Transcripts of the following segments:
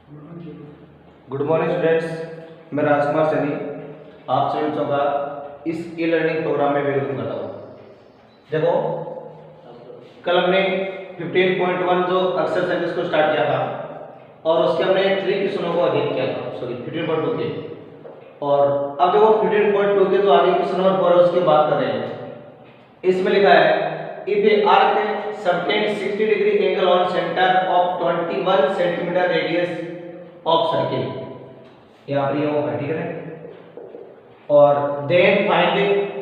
Good morning students, मैं राजकुमार सैनी आप सभी बच्चों का इस ई लर्निंग प्रोग्राम में वेलकम करता हूँ। देखो, कल हमने 15.1 जो एक्सरसाइजेस को स्टार्ट किया था और उसके हमने 3 क्वेश्चनों को अध्ययन किया था। सॉरी 15.2 के, और अब देखो 15.2 के जो आगे क्वेश्चन नंबर 4 है उसकी बात कर रहे हैं। इसमें लिखा है if A arc subtend 60 degree angle on centre of 21 centimetre radius of circle, यहाँ पर ये वो है, ठीक है। और देन फाइंड,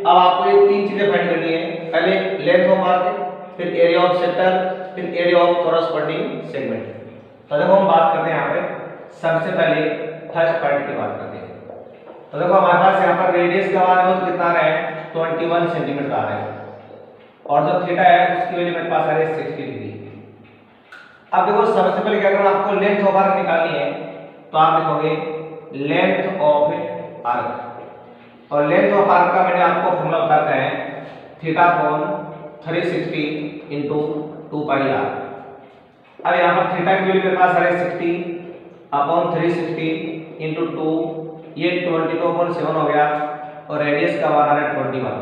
अब आपको ये 3 चीजें फाइंड करनी है। पहले लेंथ ऑफ आर्क, फिर एरिया ऑफ सेक्टर, फिर एरिया ऑफ कॉरस्पॉन्डिंग सेगमेंट। तो देखो हम बात करते हैं यहाँ पे सबसे पहले फर्स्ट पॉइंट की बात करते हैं। तो देखो हमारे पास यहाँ पर रेडियस का मान है कितना आ रहा है 21 सेंटीमीटर आ रहा है, और जो थीटा है उसकी वैल्यू मेरे पास आ रही है 60 डिग्री। अब देखो सबसे पहले क्या करना, आपको लेंथ ऑफ आर्क निकालनी है, तो आप लिखोगे लेंथ ऑफ आर्क, और लेंथ ऑफ आर्क का मैंने आपको फॉर्मूला बताया है theta upon 360 into 2 pi r. अब यहाँ पर थीटा की वैल्यू मेरे पास आ रही है 60 अपॉन 360 इंटू 2, ये 22/7 हो गया, और रेडियस का मान आ रहा है 21।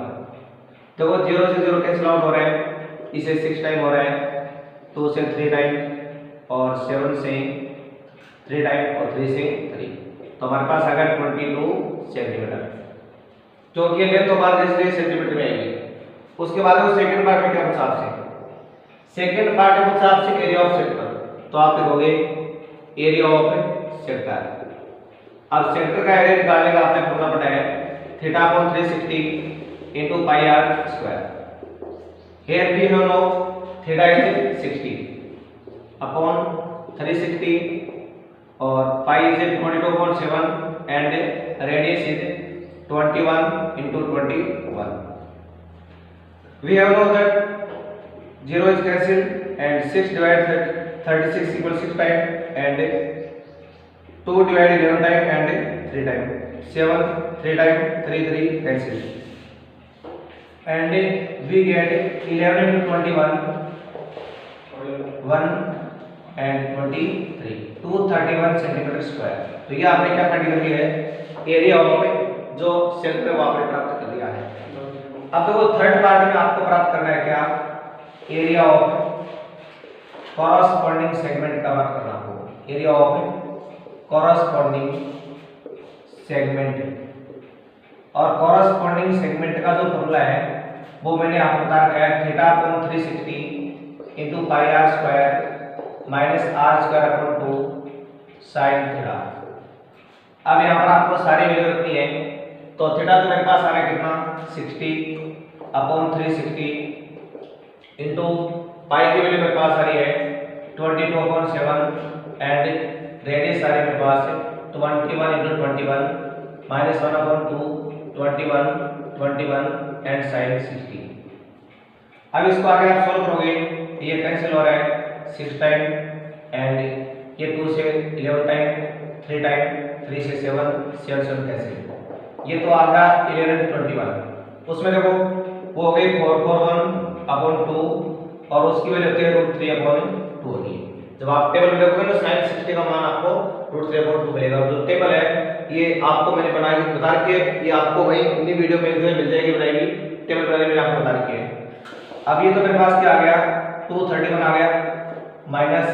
देखो 0 से 0 कैंसिल आउट हो रहा है, इसे 6 टाइम हो रहा है, 2 से 3 टाइम, और 7 से 3 टाइम, और 3 से 3, तो हमारे पास आ गया 22 सेंटीमीटर, जो कि लेंथ ऑफ आर्क इसलिए सेंटीमीटर में आएगी। उसके बाद वो सेकंड पार्ट में क्या पूछा आपसे, सेकंड पार्ट में पूछा आपसे एरिया ऑफ सेक्टर, तो आप लिखोगे एरिया ऑफ सेक्टर। अब सेक्टर का एरिया निकालने का आपने फॉर्मूला बताया है theta upon 360 into pi r square. Here we have no theta is 60 अपॉन 360 और pi is 22/7 and radius is 21 into 21. We have know that 0 is cancelled and 6 divided 36 equals 6 time, and 2 divided 11 time and 3 time, 7 3 time 3 cancelled, and we get 11 into 21 1 and 23 231 centimetre square. तो ये आपने क्या find कर लिया है, area of जो sector वो आपने प्राप्त कर लिया है। अब देखो थर्ड पार्ट में आपको प्राप्त करना है क्या, एरिया ऑफ कॉरस्पॉन्डिंग सेगमेंट का बात करना आपको, एरिया ऑफ कॉरस्पॉन्डिंग सेगमेंट। और कॉरस्पॉन्डिंग सेगमेंट का जो फॉर्मूला है वो मैंने आपको बता रखा है theta upon 360 into pi r square minus r square upon 2 sine theta. अब यहाँ पर आपको सारी वैल्यू रखनी है, तो थीटा तो मेरे पास आ रहा है कितना 60 अपॉन 360 इंटू पाई की वैल्यू मेरे पास आ रही है 22/7 एंड रेडियस आ रही है मेरे पास 21 इंटू 21 माइनस 1/2 21 एंड साइन 60। अब इसको आगे आप सोल्व करोगे, ये कैंसिल हो रहा है 6 टाइम, एंड ये 2 से 11 टाइम, 3 टाइम, 3 से 7 7 कैंसिल, ये तो आ गया 11 21। उसमें देखो वो हो गई 441/2, और उसकी वैल्यू होती है √3/2 होगी। जब आप टेबल में देखोगे ना sin 60 का मान आपको √3/2 मिलेगा। जो टेबल है ये आपको मैंने बना के बता रखी है, ये आपको वहीं इन्हीं वीडियो में मिल जाएगी बनाएगी, टेबल बनाने में आपको बता रखी है। अब ये तो मेरे पास क्या आ गया 231 आ गया, माइनस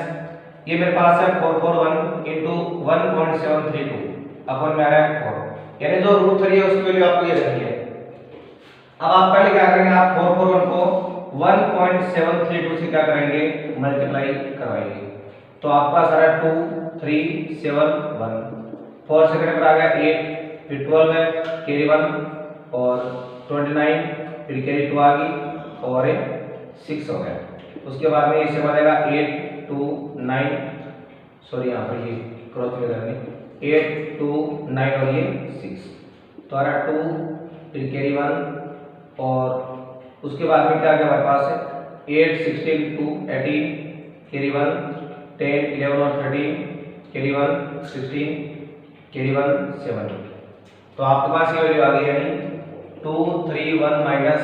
ये मेरे पास है 441 इंटू 1.732 अपन में आ रहा है 4, यानी जो √3 है उसकी वैल्यू आपको ये रखनी है। अब आप पहले क्या करेंगे, आप 441 को 1.732 से क्या करेंगे, मल्टीप्लाई करवाएंगे, तो आपका पास आ रहा है 2371। 4 सेकंड पर आ गया 8, फिर 12 है कैरी 1, और 29, फिर कैरी 2 आ गई, और 6 हो गया। उसके बाद में इसे बनेगा 8 2 9, सॉरी यहाँ पर ये क्रॉस में करनी 8 2 9 और ये 6, तो आ रहा 2, फिर कैरी 1, और उसके बाद में क्या आ गया हमारे पास 8 16 2 18 कैरी 1 10 11 और 13 कैरी 1 16 कैरी 1 7, तो आपके पास ये वैल्यू आ गई यानी 231 माइनस,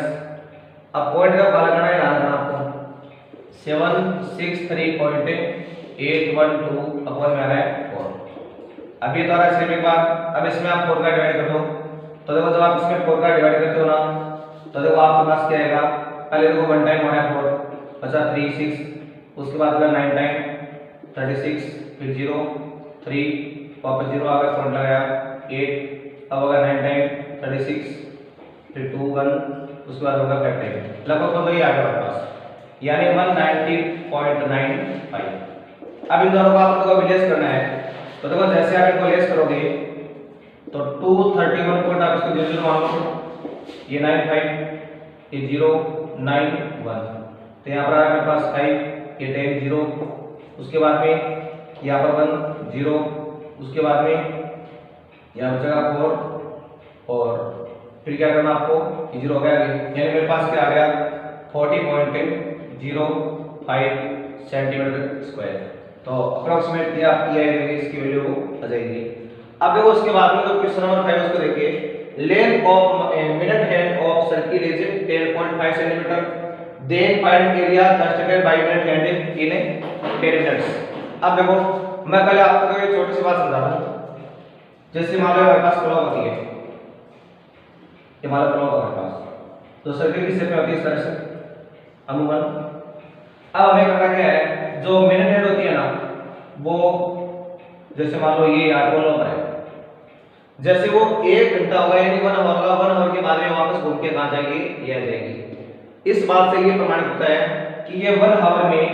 अब पॉइंट का पता करना है, याद रखना आपको 763.812 अपॉन में आ रहा है 4। अब ये तो आ रहा है सेम एक बार। अब इसमें आप 4 का डिवाइड कर दो, तो देखो जब आप इसमें 4 का डिवाइड करते हो ना, तो देखो आपके पास क्या आएगा, पहले देखो 1 टाइम हो रहा है 4, अच्छा 3 6, उसके बाद अगर 9 टाइम 36, फिर 0 3, वापस 0 आ गया, पॉइंट लगाया 8, अब अगर 9 टाइम 36, फिर 2 1, उसके बाद होगा 5 टाइम, लगभग तो ये आ गया हमारे पास, यानी 190.95। अब इन दोनों को आप लोगों को लेस करना है, तो देखो जैसे आप इनको लेस करोगे तो 231 पॉइंट आप इसको 0 मान लो, ये 95, ये 0 9 1, तो यहाँ पर मेरे पास 5, ये 10 0, उसके बाद में यहाँ पर 1 0, उसके बाद में यहाँ बचेगा 4, और फिर क्या करना आपको, ये 0 हो गया, यानी मेरे पास क्या आ गया 40.05 सेंटीमीटर स्क्वायर। तो अप्रोक्सीमेटली आपकी आएगी इसकी वैल्यू आ जाएगी। अब देखो उसके बाद में जो क्वेश्चन नंबर 5 उसको देखिए, length of minute hand of circle is 10.5 centimetre, then find area constructed by minute hand in 10 minutes. अब देखो मैं पहले आपको एक छोटी सी बात समझा दूं, जैसे मान लो हमारे पास क्लॉक होती है, ये हमारा क्लॉक हमारे पास, तो सर्किल की शेप में होती है इस तरह से अमूमन। अब हमें करना क्या है, जो मिनट हैंड होती है ना, वो जैसे मान लो ये यार बोल रहा है, जैसे वो 1 घंटा होगा यानी 1 आवर होगा, 1 आवर के बाद में वापस घूम के कहां जाएगी, ये आ जाएगी। इस बात से ये प्रमाणित होता है कि ये 1 आवर में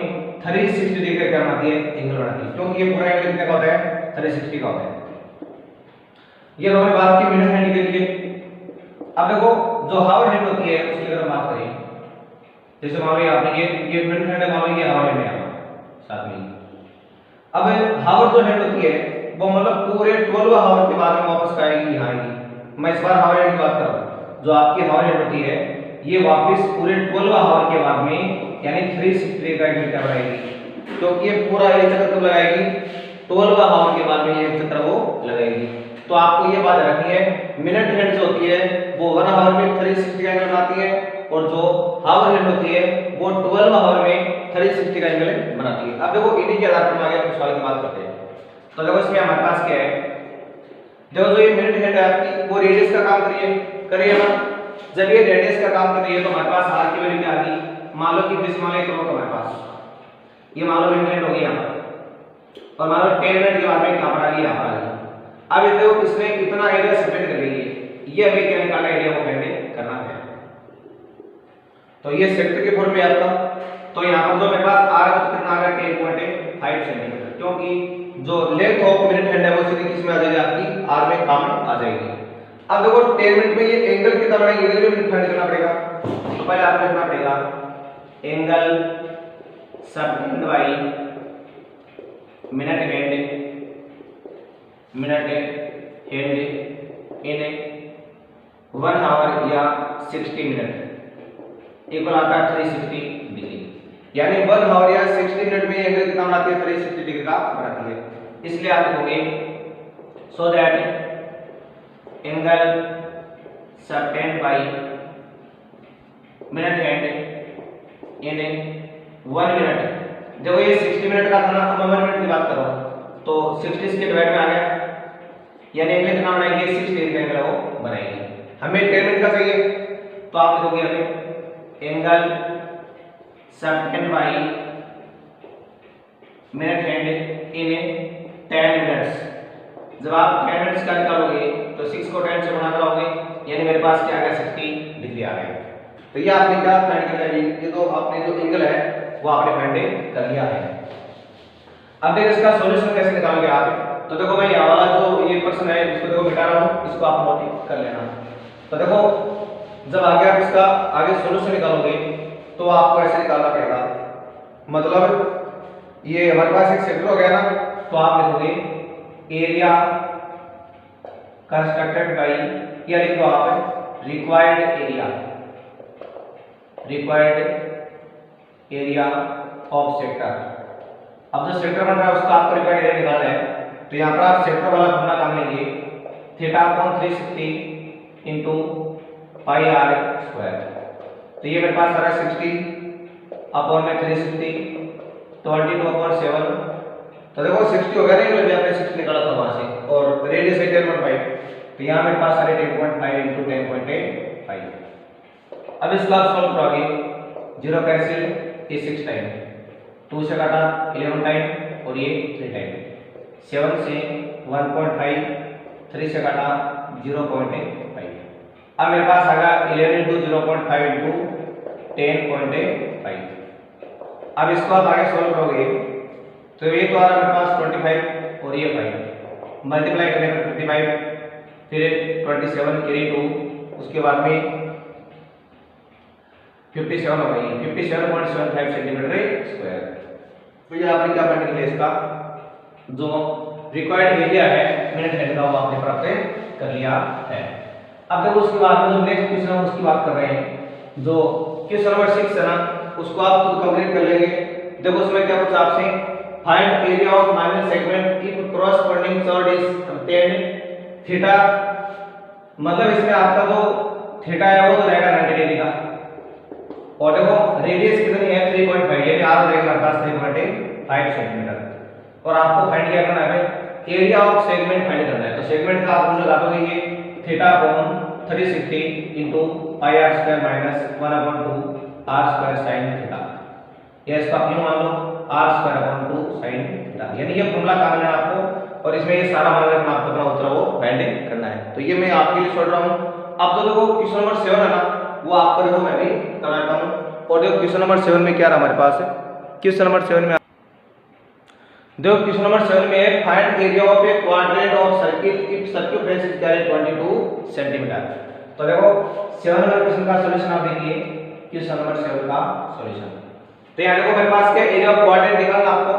360 डिग्री का क्या बनाती है, एंगल बनाती है, क्योंकि ये पूरा एंगल कितने का होता है, 360 का होता है। ये हमने बात की मिनट हैंड के लिए। अब देखो जो हावर हैंड होती है उसकी अगर बात करें, जैसे मान लो आपने ये मिनट हैंड है, मान लो ये हावर हैंड है साथ में। अब हावर जो हैंड होती है वो मतलब पूरे 12 हावर के बाद में वापस आएगी, यहाँ आएगी। मैं इस बार हावर हैंड की बात कर रहा हूँ, जो आपकी हावर हैंड होती है ये वापस पूरे 12 हावर के बाद में यानी 360 का एंगल क्या बनाएगी, क्योंकि ये पूरा एक चक्कर कब लगाएगी, 12 हावर के बाद में ये चक्कर वो लगाएगी। तो आपको ये बात रखनी है, मिनट हैंड जो होती है वो 1 आवर में 360 का एंगल बनाती है, और जो हावर हैंड होती है वो 12 आवर में 360 का एंगल बनाती है। अब देखो इन्हीं के आधार पर हम आगे कुछ सवाल की बात करते हैं। तो देखो इसमें हमारे पास क्या है, देखो जो ये मिनट हैंड है आपकी वो रेडियस का काम करिए ना। जब ये रेडियस का काम कर रही है तो हमारे पास आर की वैल्यू क्या आ गई, मान लो कि जैसे मान लो क्लॉक हमारे पास ये मान लो मिनट हैंड हो गई यहाँ पर, और मान लो 10 मिनट के बाद में कहां पर आ गई, यहाँ पर आ गई। अब ये देखो इसने कितना एरिया सेपरेट कर रही है, ये हमें क्या निकालना, एरिया को फाइंड करना है। तो ये सेक्टर के फॉर्म में आपका, तो यहाँ पर जो मेरे पास आ रहा है तो कितना आ गया 10.5 सेंटीमीटर, क्योंकि जो लेंथ ऑफ मिनट हैंड है वो सीधी किस में आ जाएगी, आपकी आर में काम आ जाएगी। अब देखो 10 मिनट में ये एंगल कितना बनेगा, एंगल भी फाइंड करना पड़ेगा। तो पहले आपको लिखना पड़ेगा angle subtended by minute hand in 1 hour या 60 मिनट इक्वल आता है 360 डिग्री, यानी 1 आवर या 60 मिनट में एंगल कितना बनाती है, 360 डिग्री का बनाती है। इसलिए आप लिखोगे so that angle subtended by minute hand in 1 minute, देखो ये 60 मिनट का था ना, अब मैं 1 मिनट की बात कर रहा हूं, तो 60 के डिवाइड में आ गया, यानी एंगल कितना बनाएगी, 60 डिग्री का एंगल वो बनाएगी। हमें 10 मिनट का चाहिए, तो आप लिखोगे हमें angle subtended by minute hand in 10 minutes. जब आप 10 मिनट्स का निकालोगे तो 6 को 10 से गुणा कराओगे, यानी मेरे पास क्या आ गया, 60 डिग्री आ गया। तो ये आपने क्या फाइंड कर लिया, ये तो आपने जो एंगल है वो आपने फाइंड कर लिया है। अब देखो इसका सॉल्यूशन कैसे निकालोगे आप, तो देखो मैं ये वाला जो ये प्रश्न है इसको देखो मिटा रहा हूं, इसको आप नोट कर लेना। तो देखो जब आगे आप इसका आगे सॉल्यूशन निकालोगे तो आपको ऐसे निकालना पड़ेगा, मतलब ये हमारे पास एक सेक्टर हो गया ना, तो आप लिखोगे एरिया कंस्ट्रक्टेड बाय, या लिख दो आप रिक्वायर्ड एरिया ऑफ सेक्टर। अब जो सेक्टर बन रहा है उसका आपको रिक्वायर्ड एरिया निकालना है, तो यहाँ पर आप सेक्टर वाला फॉर्मूला काम लेंगे, theta upon 360 into pi r square. तो ये मेरे पास आ रहा है 60 अपॉन में 360 22/7। तो देखो 60 हो गया ना, आपने 60 निकाला था वहां से, और रेडियस है 10.5, तो यहाँ मेरे पास आ रहा है 10.5 इंटू 10.5। अब इसको आप सॉल्व करोगे, 0 कैंसिल, ये 6 टाइम, 2 से काटा 11 टाइम और ये 3 टाइम, 7 से 1.5, 3 से काटा 0.5। अब मेरे पास आ गया 11 इंटू 0.5 इंटू 10.5। अब इसको आप आगे सॉल्व करोगे तो ये तो आ रहा मेरे पास 25 और ये 5, मल्टीप्लाई करने पर 55, फिर 27 कैरी 2, उसके बाद में 57 हो गई, 57.75 सेंटीमीटर स्क्वायर। तो ये आपने क्या करने के लिए इसका जो रिक्वायर्ड एरिया है मिनट हैंड का वो आपने प्राप्त कर लिया है। अब देखो उसके बाद में जो नेक्स्ट क्वेश्चन है उसकी बात कर रहे हैं, जो क्वेश्चन नंबर 6 है ना, उसको आप खुद कंप्लीट कर लेंगे। देखो उसमें क्या पूछा आपसे, find area of minor segment if corresponding sword is obtained theta, मतलब इसमें आपका जो थीटा है वो तो रहेगा 90 डिग्री का, और देखो रेडियस कितनी है 3.5, यानी आर रहेगा हमारे पास 3.5 सेंटीमीटर, और आपको फाइंड क्या करना है, एरिया ऑफ सेगमेंट फाइंड करना है। तो सेगमेंट का आप लगा दोगे ये theta upon 360 into pi r square minus 1/2 r square sine theta, या इसको आप यूं मान लो r square upon 2 sine theta, यानी ये फॉर्मूला काम है आपको, और इसमें ये सारा मान रखना आपको अपना उत्तर वो फाइंड करना है। तो ये मैं आपके लिए छोड़ रहा हूं। अब तो देखो क्वेश्चन नंबर 7 है ना, वो आपको देखो मैं भी कराता हूं, और देखो क्वेश्चन नंबर 7 में क्या रहा हमारे पास है, क्वेश्चन नंबर 7 में देखो क्वेश्चन नंबर 7 में है find area of A quadrant of circle if circumference is 22 centimetre. तो देखो 7 नंबर क्वेश्चन का सॉल्यूशन आप देखिए, क्वेश्चन नंबर 7 का सॉल्यूशन। तो यहाँ देखो मेरे पास क्या एरिया ऑफ क्वाड्रेंट निकालना आपको,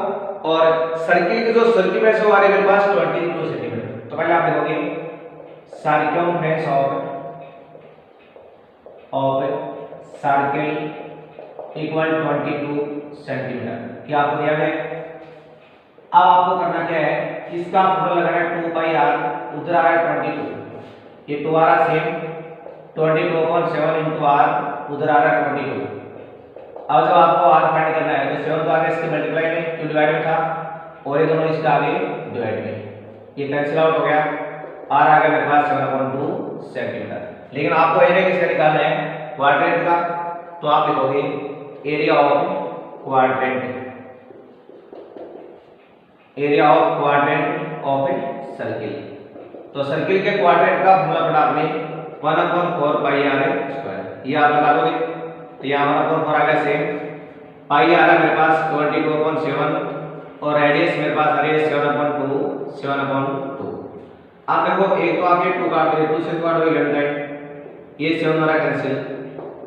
और सर्किल की जो सर्कमफेरेंस है वो आ रही है मेरे पास 22 सेंटीमीटर। तो पहले आप देखोगे circumference of circle equal 22 centimetre, क्या आपको दिया गया है। अब आपको करना क्या है, इसका फॉर्मूला लगाना है 2 पाई आर, उधर आ रहा है 22, ये 2 आ रहा सेम 22/7 इंटू आर, उधर आ रहा है 22। अब जब आपको आर फाइंड करना है तो 7 तो आगे इसके मल्टीप्लाई में, क्यों डिवाइड में था, और ये दोनों इसके आगे डिवाइड में, ये कैंसिल आउट हो गया, आर आ गया मेरे पास 7/2 सेंटीमीटर। लेकिन आपको एरिया किसका निकालना है, क्वाड्रेंट का, तो आप लिखोगे area of quadrant, area of quadrant of a circle. तो सर्किल के क्वाड्रेंट का फॉर्मूला पढ़ा आपने 1/4 पाई आर स्क्वायर, ये आप लगा दोगे, तो यहाँ 1/4 आ गया सेम, पाई आ रहा मेरे पास 22/7, और रेडियस मेरे पास आ रही है 7/2। आप देखो एक तो आगे 2 काट दोगे, 2 से काट दोगे 11 टाइम, ये 7 आ रहा कैंसिल,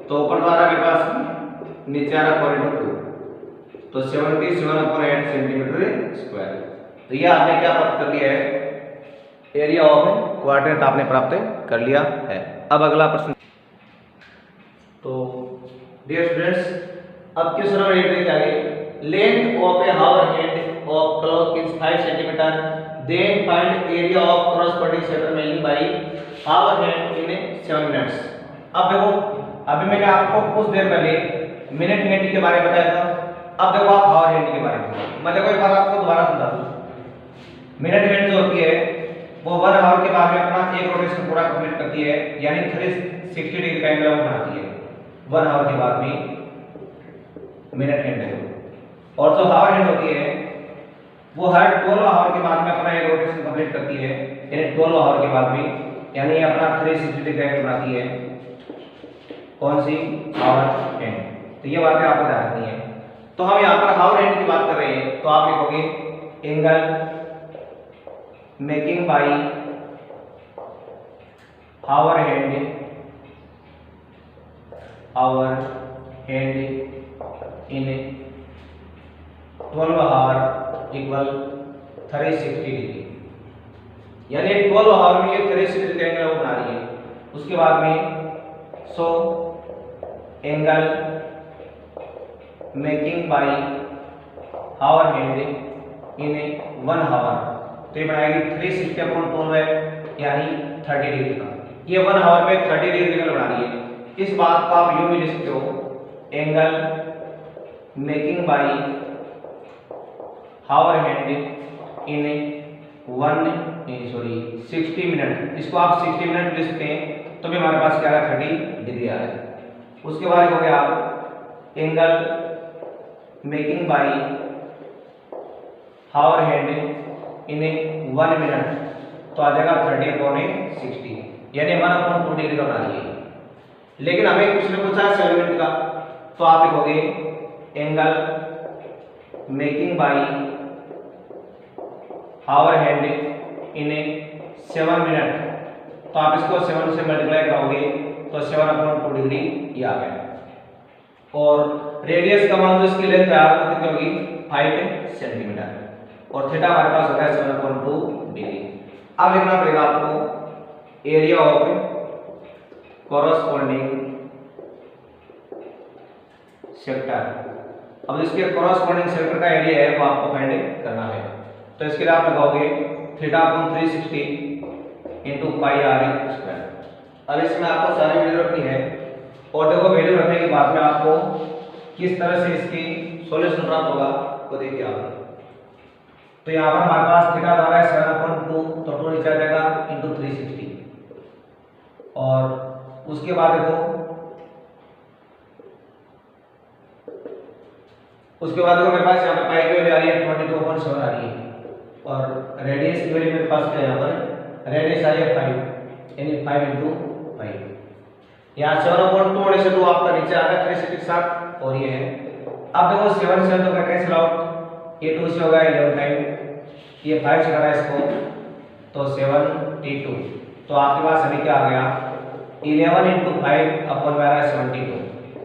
तो ऊपर तो आ रहा मेरे पास, नीचे आ रहा 4/2, तो 77/8 सेंटीमीटर स्क्वायर। तो ये आपने क्या प्राप्त कर लिया है, एरिया ऑफ क्वाड्रेंट आपने प्राप्त कर लिया है। अब अगला प्रश्न, तो डियर स्टूडेंट्स अब क्वेश्चन नंबर 8 में आगे, length of a hour hand of clock is 5 centimetre, then find area of corresponding sector measuring by hour hand in 7 minutes. अब देखो अभी मैंने आपको कुछ देर पहले मिनट हैंड के बारे में बताया था, अब देखो आप हावर हैंड के बारे में, मैं देखो एक बार आपको दोबारा समझा दूं। मिनट हैंड जो होती है वो 1 आवर के बाद में अपना एक रोटेशन पूरा कंप्लीट करती है, यानी 360 डिग्री का एंगल बनाती है 1 आवर के बाद में मिनट हैंड है। और जो हावर हैंड होती है वो हर 12 आवर के बाद में अपना एक रोटेशन कंप्लीट करती है, यानी 12 आवर के बाद में, यानी अपना 360 डिग्री का एंगल बनाती है। कौन सी, हावर हैंड। तो ये बातें आपको ध्यान रखनी है। तो हम यहाँ पर हावर हैंड की बात कर रहे हैं, तो आप लिखोगे angle making by hour hand in 12 hour equal 360 degree, यानी 12 आवर में ये 360 डिग्री एंगल वो बना रही है। उसके बाद में so angle making by hour hand in 1 hour, तो ये बनाएगी 360/12 है, यानी 30 डिग्री का। ये 1 आवर में 30 डिग्री एंगल बना रही है। इस बात को आप यूं भी लिख सकते हो, angle making by hour hand in 60 minute, इसको आप 60 मिनट लिख सकते हैं, तो भी हमारे पास क्या आ रहा है 30 डिग्री आ रहा है। उसके बाद हो गया आप angle making by hour hand in 1 minute, तो आ जाएगा 30/60, यानी 1/2 डिग्री का बना दिए। लेकिन हमें कुछ ने पूछा 7 मिनट का, तो आप लिखोगे angle making by hour hand in 7 minute, तो आप इसको 7 से मल्टीप्लाई करोगे तो 7/2 डिग्री ये आ गया। और रेडियस का मान जो इसकी लेंथ है आपको कितनी होगी 5 सेंटीमीटर, और थीटा हमारे पास हो गया 7/2 डिग्री। अब लिखना पड़ेगा आपको एरिया ऑफ कॉरस्पॉन्डिंग सेक्टर। अब इसके कॉरस्पॉन्डिंग सेक्टर का एरिया है वो आपको फाइंड करना है, तो इसके लिए आप लगाओगे θ/360 इंटू पाई r स्क्वायर। अब इसमें आपको सारी वैल्यू रखनी है, और देखो वैल्यू रखने के बाद में आपको किस तरह से इसकी सॉल्यूशन प्राप्त होगा वो देखिए आप। तो यहाँ पर हमारे पास थीटा आ रहा है 7/2, तो 2 नीचे आ जाएगा इंटू 360, और उसके बाद देखो मेरे पास यहाँ पर पाई की वैल्यू आ रही है 22/7 आ रही है, और रेडियस की वैल्यू मेरे पास क्या है, यहाँ पर रेडियस आ रही है 5, यानी 5 × 5। यहाँ 7/2 होने से 2 आपका नीचे आ गया 360 के साथ, और ये है। अब देखो 7 से तो क्या कैंसिल आउट, ये 2 से होगा 11 टाइम, ये 5 से करा इसको तो 72, तो आपके पास अभी क्या आ गया 11 × 5/72,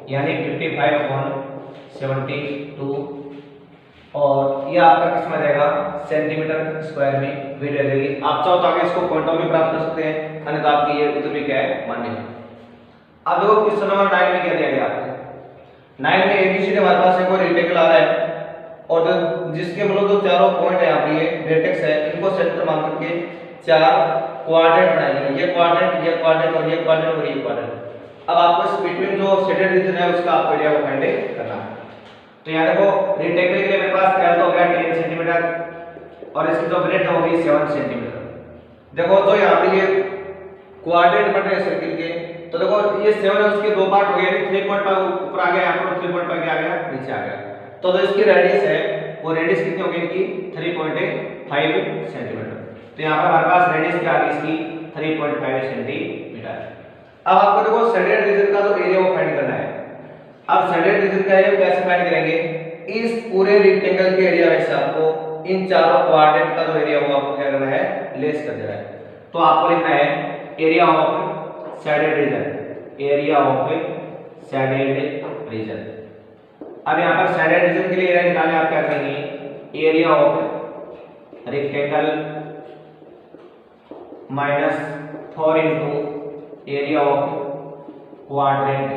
यानी 55/72, और ये आपका किस में जाएगा सेंटीमीटर स्क्वायर में वैल्यू आ जाएगी। आप चाहो तो आगे इसको पॉइंटों में प्राप्त कर सकते हैं, अन्यथा आपकी ये उत्तर भी क्या है मान्य है। अब देखो क्वेश्चन नंबर 9 में क्या दिया गया आपको। 9 में एबीसीडी हमारे पास एक और रेक्टेंगल आ रहा है, और जिसके मतलब जो चारों पॉइंट है यहाँ पे ये वर्टेक्स है, इनको सेंटर मान करके 4 क्वाड्रेंट बनाएंगे, ये क्वाड्रेंट, ये क्वाड्रेंट, और ये क्वाड्रेंट, और ये क्वाड्रेंट। अब आपको इस बिटवीन जो शेडेड रीजन है उसका आपको एरिया को फाइंड करना है। तो यहाँ देखो रेक्टेंगल के लिए मेरे पास क्या हो गया 10 सेंटीमीटर, और इसकी जो ब्रेथ होगी 7 सेंटीमीटर। देखो जो यहाँ पे ये क्वाड्रेंट बन रहे हैं सर्किल के, तो देखो ये 7 है उसके 2 पार्ट हो गए, 3.5 ऊपर आ गया, यहाँ पर 3.5 क्या आ गया नीचे आ गया, तो जो इसकी रेडियस है वो रेडियस कितनी होगी इनकी 3.5 सेंटीमीटर। तो यहाँ पर हमारे पास रेडियस क्या आ गई इसकी 3.5 सेंटीमीटर। अब आपको देखो शेडेड रीजन का जो एरिया वो फाइंड करना है। अब शेडेड रीजन का एरिया कैसे फाइंड करेंगे, इस पूरे रेक्टेंगल के एरिया में से आपको इन चारों क्वाड्रेंट का जो एरिया वो आपको क्या करना है लेस कर देना है। तो आपको लिखना है area of shaded region, area of shaded region. अब यहाँ पर शेडेड रीजन के लिए एरिया निकालने आप क्या करेंगे, area of rectangle minus 4 into area of quadrant.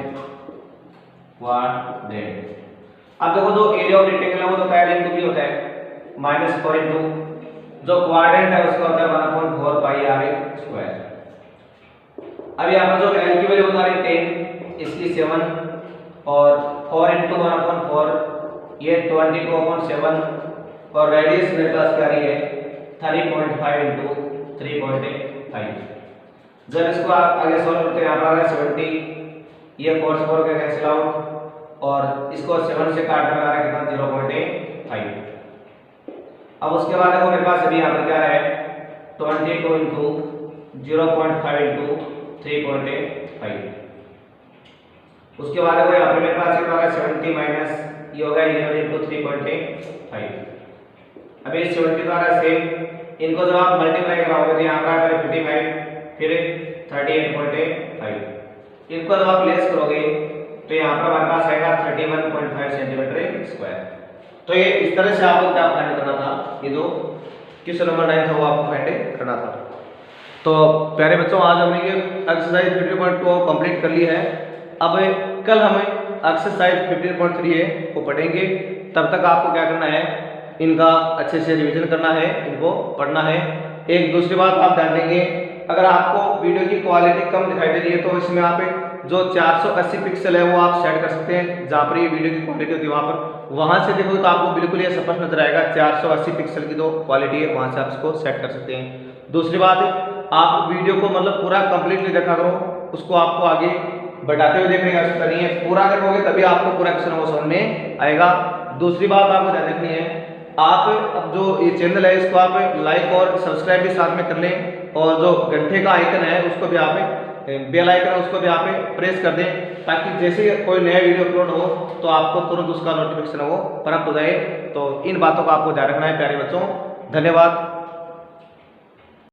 अब देखो जो एरिया ऑफ रेक्टेंगल है वो तो होता है इंटू भी होता है -4 इंटू जो क्वाड्रेंट है उसका होता है 1/4 पाई r स्क्वायर। अब यहाँ पर जो l की वैल्यू बता रही है 10, इसकी 7, और 4 इंटू 1/4 ये 22/7, और रेडियस मेरे पास क्या रही है 30.5 इंटू 3.5। जब इसको आप आगे सॉल्व करते हैं यहाँ पर आ रहा है 70, ये 4 का कैंसिल आउट, और इसको 7 से काट कर आ रहा है कितना 0.5। अब उसके बाद देखो मेरे पास अभी यहाँ पर क्या है 22 इंटू 0.5 इंटू 3.5। उसके बाद देखो यहाँ पर मेरे पास ये आ रहा है 70 माइनस ये होगा 11 इंटू 3.5। अभी 70 का आ रहा है सेम, इनको जब आप मल्टीप्लाई कराओगे तो यहाँ पर 55 फिर 38.5, इनको जब आप लेस करोगे तो यहाँ पर हमारे पास आएगा 31.5 सेंटीमीटर स्क्वायर। तो ये इस तरह से आपको क्या फाइंड करना था, ये जो क्वेश्चन नंबर 9 था वो आपको फाइंड करना था। तो प्यारे बच्चों आज हमने ये एक्सरसाइज 15.2 कंप्लीट कर ली है। अब कल हमें एक्सरसाइज 15.3 है वो पढ़ेंगे, तब तक आपको क्या करना है इनका अच्छे से रिवीजन करना है, इनको पढ़ना है। एक दूसरी बात आप ध्यान देंगे, अगर आपको वीडियो की क्वालिटी कम दिखाई दे रही है तो इसमें आप जो 480 पिक्सल है वो आप सेट कर सकते हैं, जहाँ पर ये वीडियो की क्वालिटी होती है वहाँ पर। वहाँ से देखोगे तो आपको बिल्कुल ये स्पष्ट नजर आएगा 480 पिक्सल की जो क्वालिटी है वहाँ से आप इसको सेट कर सकते हैं। दूसरी बात, आप वीडियो को मतलब पूरा कंप्लीटली देखा करो, उसको आपको आगे बढ़ाते हुए देखने की आवश्यकता नहीं है, पूरा देखोगे तभी आपको पूरा क्वेश्चन वो समझ में आएगा। दूसरी बात आपको ध्यान रखनी है, आप अब जो ये चैनल है इसको आप लाइक और सब्सक्राइब भी साथ में कर लें, और जो घंटे का आइकन है उसको भी आप, बेल आइकन है उसको भी आप प्रेस कर दें, ताकि जैसे कोई नया वीडियो अपलोड हो तो आपको तुरंत उसका नोटिफिकेशन वो प्राप्त हो जाए। तो इन बातों का आपको ध्यान रखना है प्यारे बच्चों। धन्यवाद।